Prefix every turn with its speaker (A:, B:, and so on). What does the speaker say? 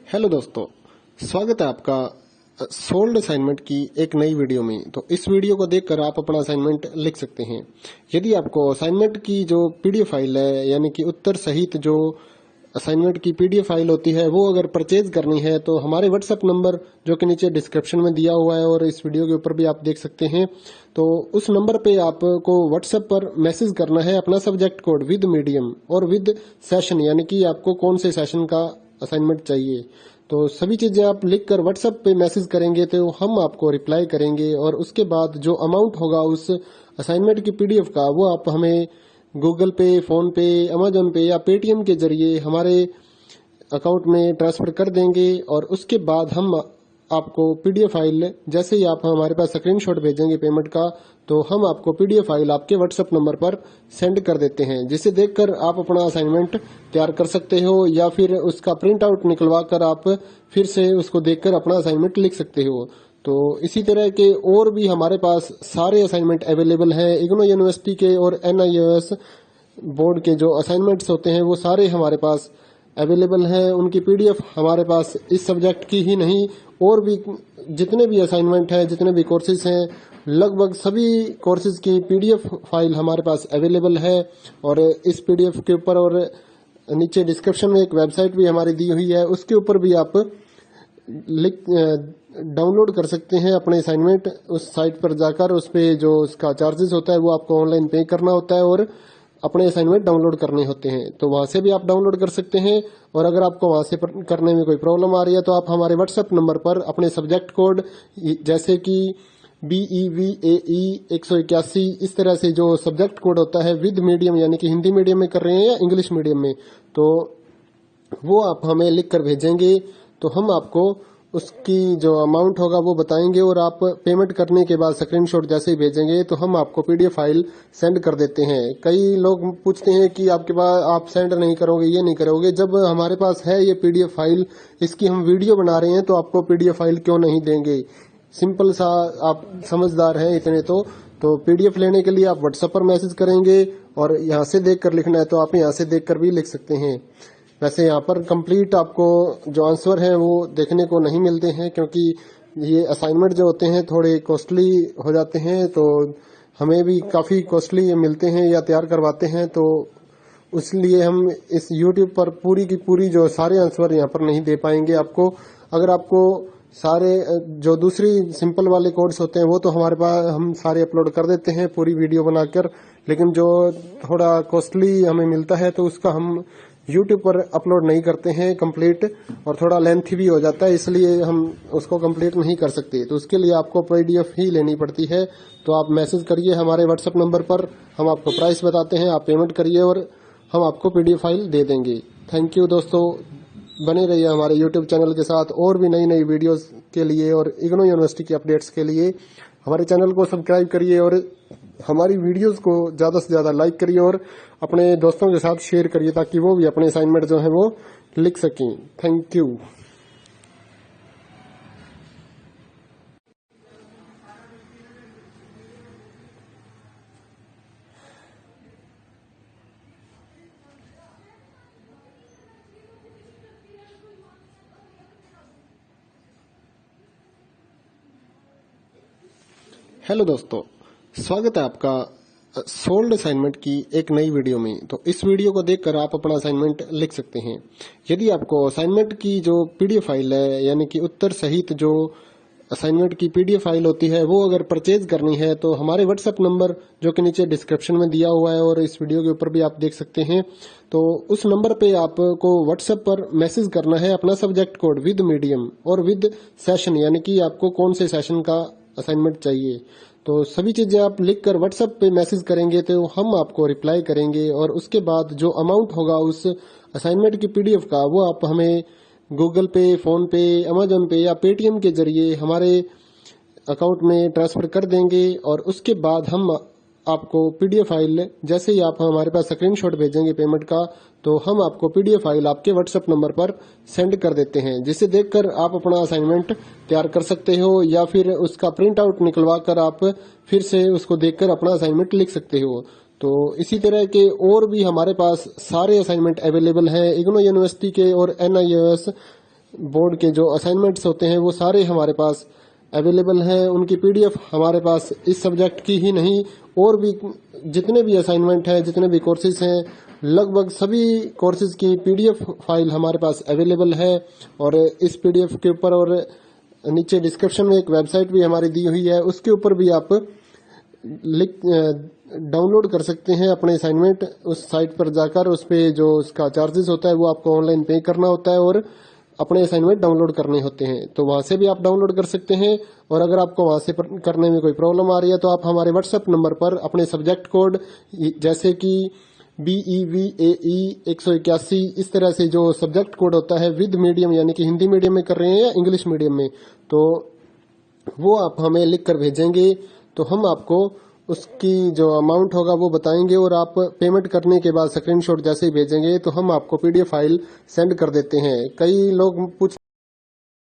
A: Hello दोस्तों, स्वागत है आपका सोल्ड असाइनमेंट की एक नई वीडियो में। तो इस वीडियो को देखकर आप अपना असाइनमेंट लिख सकते हैं। यदि आपको असाइनमेंट की जो पीडीएफ फाइल है, यानी कि उत्तर सहित जो असाइनमेंट की पीडीएफ फाइल होती है, वो अगर परचेज करनी है तो हमारे व्हाट्सएप नंबर जो कि नीचे डिस्क्रिप्शन में दिया हुआ है और इस वीडियो के ऊपर भी आप देख सकते हैं, तो उस नंबर पे आपको व्हाट्सएप पर मैसेज करना है अपना सब्जेक्ट कोड विद मीडियम और विद सेशन, यानी कि आपको कौन से सेशन का असाइनमेंट चाहिए। तो सभी चीजें आप लिखकर व्हाट्सएप पे मैसेज करेंगे तो हम आपको रिप्लाई करेंगे और उसके बाद जो अमाउंट होगा उस असाइनमेंट की पीडीएफ का, वो आप हमें गूगल पे, फोन पे, अमेजोन पे या पेटीएम के जरिए हमारे अकाउंट में ट्रांसफर कर देंगे। और उसके बाद हम आपको पीडीएफ फाइल, जैसे ही आप हमारे पास स्क्रीनशॉट भेजेंगे पेमेंट का, तो हम आपको पीडीएफ फाइल आपके व्हाट्सएप नंबर पर सेंड कर देते हैं, जिसे देखकर आप अपना असाइनमेंट तैयार कर सकते हो या फिर उसका प्रिंट आउट निकलवा कर आप फिर से उसको देखकर अपना असाइनमेंट लिख सकते हो। तो इसी तरह के और भी हमारे पास सारे असाइनमेंट अवेलेबल हैं। इग्नो यूनिवर्सिटी के और NIOS बोर्ड के जो असाइनमेंट्स होते हैं वो सारे हमारे पास अवेलेबल है। उनकी पीडीएफ हमारे पास इस सब्जेक्ट की ही नहीं, और भी जितने भी असाइनमेंट हैं, जितने भी कोर्सेज हैं, लगभग सभी कोर्सेज की पीडीएफ फाइल हमारे पास अवेलेबल है। और इस पीडीएफ के ऊपर और नीचे डिस्क्रिप्शन में एक वेबसाइट भी हमारी दी हुई है, उसके ऊपर भी आप डाउनलोड कर सकते हैं अपने असाइनमेंट। उस साइट पर जाकर उस पे जो उसका चार्जेस होता है वो आपको ऑनलाइन पे करना होता है और अपने असाइनमेंट डाउनलोड करने होते हैं, तो वहां से भी आप डाउनलोड कर सकते हैं। और अगर आपको वहां से करने में कोई प्रॉब्लम आ रही है तो आप हमारे व्हाट्सएप नंबर पर अपने सब्जेक्ट कोड, जैसे कि BEVAE 181, इस तरह से जो सब्जेक्ट कोड होता है विद मीडियम, यानी कि हिंदी मीडियम में कर रहे हैं या इंग्लिश मीडियम में, तो वो आप हमें लिख कर भेजेंगे तो हम आपको उसकी जो अमाउंट होगा वो बताएंगे। और आप पेमेंट करने के बाद स्क्रीनशॉट जैसे ही भेजेंगे तो हम आपको पीडीएफ फाइल सेंड कर देते हैं। कई लोग पूछते हैं कि आपके पास आप सेंड नहीं करोगे, ये नहीं करोगे। जब हमारे पास है ये पीडीएफ फाइल, इसकी हम वीडियो बना रहे हैं, तो आपको पीडीएफ फाइल क्यों नहीं देंगे। सिंपल सा, आप समझदार हैं इतने तो पीडीएफ लेने के लिए आप व्हाट्सएप पर मैसेज करेंगे और यहाँ से देख कर लिखना है तो आप यहाँ से देख कर भी लिख सकते हैं। वैसे यहाँ पर कंप्लीट आपको जो आंसर है वो देखने को नहीं मिलते हैं, क्योंकि ये असाइनमेंट जो होते हैं थोड़े कॉस्टली हो जाते हैं, तो हमें भी काफ़ी कॉस्टली मिलते हैं या तैयार करवाते हैं। तो इसलिए हम इस YouTube पर पूरी की पूरी जो सारे आंसर यहाँ पर नहीं दे पाएंगे आपको। अगर आपको सारे जो दूसरी सिंपल वाले कोड्स होते हैं वो तो हमारे पास हम सारे अपलोड कर देते हैं पूरी वीडियो बनाकर, लेकिन जो थोड़ा कॉस्टली हमें मिलता है तो उसका हम YouTube पर अपलोड नहीं करते हैं कंप्लीट, और थोड़ा लेंथी भी हो जाता है, इसलिए हम उसको कंप्लीट नहीं कर सकते। तो उसके लिए आपको पीडीएफ ही लेनी पड़ती है। तो आप मैसेज करिए हमारे व्हाट्सएप नंबर पर, हम आपको प्राइस बताते हैं, आप पेमेंट करिए और हम आपको पीडीएफ फाइल दे देंगे। थैंक यू दोस्तों, बने रहिए हमारे YouTube चैनल के साथ और भी नई नई वीडियोस के लिए और इग्नो यूनिवर्सिटी की अपडेट्स के लिए हमारे चैनल को सब्सक्राइब करिए और हमारी वीडियोस को ज़्यादा से ज़्यादा लाइक करिए और अपने दोस्तों के साथ शेयर करिए, ताकि वो भी अपने असाइनमेंट जो है वो लिख सकें। Thank you. हेलो दोस्तों, स्वागत है आपका सोल्ड असाइनमेंट की एक नई वीडियो में। तो इस वीडियो को देखकर आप अपना असाइनमेंट लिख सकते हैं। यदि आपको असाइनमेंट की जो पीडीएफ फाइल है, यानी कि उत्तर सहित जो असाइनमेंट की पीडीएफ फाइल होती है, वो अगर परचेज करनी है तो हमारे व्हाट्सएप नंबर जो कि नीचे डिस्क्रिप्शन में दिया हुआ है और इस वीडियो के ऊपर भी आप देख सकते हैं, तो उस नंबर पे आपको व्हाट्सएप पर मैसेज करना है अपना सब्जेक्ट कोड विद मीडियम और विद सेशन, यानी कि आपको कौन से सेशन का असाइनमेंट चाहिए। तो सभी चीजें आप लिखकर व्हाट्सएप पे मैसेज करेंगे तो हम आपको रिप्लाई करेंगे और उसके बाद जो अमाउंट होगा उस असाइनमेंट की पीडीएफ का, वो आप हमें गूगल पे, फोन पे, अमेजोन पे या पेटीएम के जरिए हमारे अकाउंट में ट्रांसफर कर देंगे। और उसके बाद हम आपको पीडीएफ फाइल, जैसे ही आप हमारे पास स्क्रीनशॉट भेजेंगे पेमेंट का, तो हम आपको पीडीएफ फाइल आपके व्हाट्सएप नंबर पर सेंड कर देते हैं, जिसे देखकर आप अपना असाइनमेंट तैयार कर सकते हो या फिर उसका प्रिंट आउट निकलवा कर आप फिर से उसको देखकर अपना असाइनमेंट लिख सकते हो। तो इसी तरह के और भी हमारे पास सारे असाइनमेंट अवेलेबल हैं। इग्नो यूनिवर्सिटी के और NIOS बोर्ड के जो असाइनमेंट्स होते हैं वो सारे हमारे पास अवेलेबल हैं। उनकी पीडीएफ हमारे पास इस सब्जेक्ट की ही नहीं, और भी जितने भी असाइनमेंट हैं, जितने भी कोर्सेज हैं, लगभग सभी कोर्सेज की पीडीएफ फाइल हमारे पास अवेलेबल है। और इस पीडीएफ के ऊपर और नीचे डिस्क्रिप्शन में एक वेबसाइट भी हमारी दी हुई है, उसके ऊपर भी आप डाउनलोड कर सकते हैं अपने असाइनमेंट। उस साइट पर जाकर उस पे जो उसका चार्जेस होता है वो आपको ऑनलाइन पे करना होता है और अपने असाइनमेंट डाउनलोड करने होते हैं। तो वहां से भी आप डाउनलोड कर सकते हैं। और अगर आपको वहां से करने में कोई प्रॉब्लम आ रही है तो आप हमारे व्हाट्सएप नंबर पर अपने सब्जेक्ट कोड, जैसे कि BEVAE 181, इस तरह से जो सब्जेक्ट कोड होता है विद मीडियम, यानी कि हिंदी मीडियम में कर रहे हैं या इंग्लिश मीडियम में, तो वो आप हमें लिख कर भेजेंगे तो हम आपको उसकी जो अमाउंट होगा वो बताएंगे। और आप पेमेंट करने के बाद स्क्रीनशॉट जैसे ही भेजेंगे तो हम आपको पीडीएफ फाइल सेंड कर देते हैं। कई लोग पूछ